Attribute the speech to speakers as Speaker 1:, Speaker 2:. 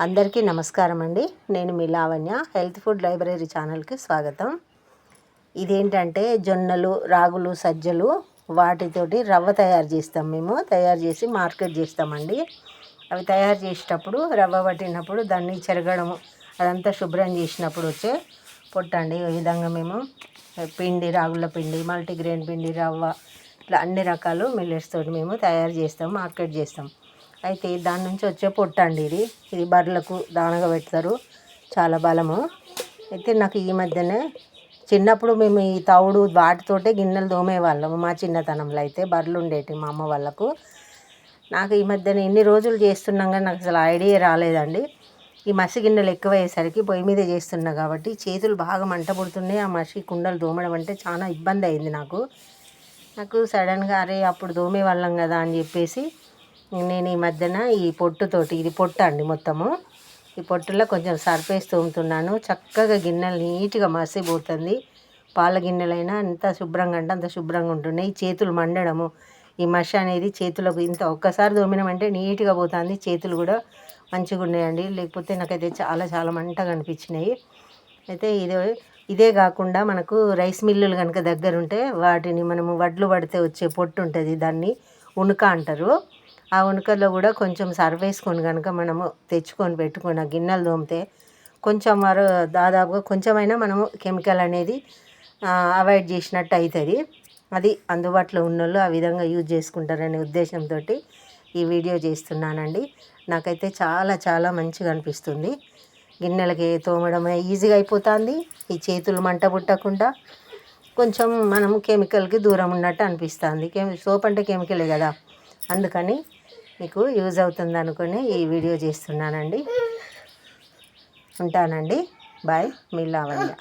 Speaker 1: అందరికీ నమస్కారం అండి. నేను మీ లావణ్య. హెల్త్ ఫుడ్ లైబ్రరీ ఛానల్కి స్వాగతం. ఇదేంటంటే జొన్నలు, రాగులు, సజ్జలు వాటితోటి రవ్వ తయారు చేస్తాం. మేము తయారు చేసి మార్కెట్ చేస్తామండి. అవి తయారు చేసేటప్పుడు రవ్వ పట్టినప్పుడు దాన్ని చెరగడము అదంతా శుభ్రం చేసినప్పుడు వచ్చే పొట్టండి. ఈ విధంగా మేము పిండి, రాగుల పిండి, మల్టీగ్రెయిన్ పిండి, రవ్వ ఇట్లా అన్ని రకాలు మిల్లెట్స్ తోటి మేము తయారు చేస్తాం, మార్కెట్ చేస్తాం. అయితే దాని నుంచి వచ్చే పొట్టు అండి ఇది బర్రెలకు దానగా పెడతారు, చాలా బలము. అయితే నాకు ఈ మధ్యనే చిన్నప్పుడు మేము ఈ తవుడు వాటితోటే గిన్నెలు తోమేవాళ్ళము. మా చిన్నతనంలో అయితే బర్రెలు ఉండేవి మా అమ్మ వాళ్ళకు. నాకు ఈ మధ్యన ఎన్ని రోజులు చేస్తున్నాం కానీ నాకు అసలు ఐడియా రాలేదండి. ఈ మసి గిన్నెలు ఎక్కువ అయ్యేసరికి పొయ్యి మీద చేస్తున్నా కాబట్టి చేతులు బాగా మంట పుడుతున్నాయి. ఆ మసి కుండలు తోమడం అంటే చాలా ఇబ్బంది అయింది నాకు సడన్గా అరే అప్పుడు తోమే వాళ్ళం కదా అని చెప్పేసి నేను ఈ మధ్యన ఈ పొట్టుతోటి, ఇది పొట్టు అండి మొత్తము, ఈ పొట్టులో కొంచెం సర్ఫేస్ తోముతున్నాను. చక్కగా గిన్నెలు నీట్గా మసిపోతుంది. పాల గిన్నెలైనా అంత శుభ్రంగా అంటే అంత శుభ్రంగా ఉంటున్నాయి. చేతులు మండడము, ఈ మసి అనేది చేతులకు ఇంత ఒక్కసారి తోమినామంటే నీట్గా పోతుంది. చేతులు కూడా మంచిగా ఉన్నాయండి. లేకపోతే నాకైతే చాలా చాలా మంటగా అనిపించినాయి. అయితే ఇదే కాకుండా మనకు రైస్ మిల్లులు కనుక దగ్గర ఉంటే వాటిని మనము వడ్లు పడితే వచ్చే పొట్టు ఉంటుంది, దాన్ని ఉనుక అంటారు. ఆ ఉనుకలో కూడా కొంచెం సర్ఫ్ వేసుకొని కనుక మనము తెచ్చుకొని పెట్టుకొని ఆ గిన్నెలు తోమితే కొంచెం దాదాపుగా కొంచెమైనా మనము కెమికల్ అనేది అవాయిడ్ చేసినట్టు అవుతుంది. అది అందుబాటులో ఉన్నోళ్ళు ఆ విధంగా యూజ్ చేసుకుంటారనే ఉద్దేశంతో ఈ వీడియో చేస్తున్నానండి. నాకైతే చాలా చాలా మంచిగా అనిపిస్తుంది. గిన్నెలకి తోమడం ఈజీగా అయిపోతుంది. ఈ చేతులు మంట పుట్టకుండా కొంచెం మనము కెమికల్కి దూరం ఉన్నట్టు అనిపిస్తుంది. సోప్ అంటే కెమికలే కదా, అందుకని మీకు యూజ్ అవుతుంది అనుకుని ఈ వీడియో చేస్తున్నానండి. ఉంటానండి. బాయ్. మీ లావణ్య.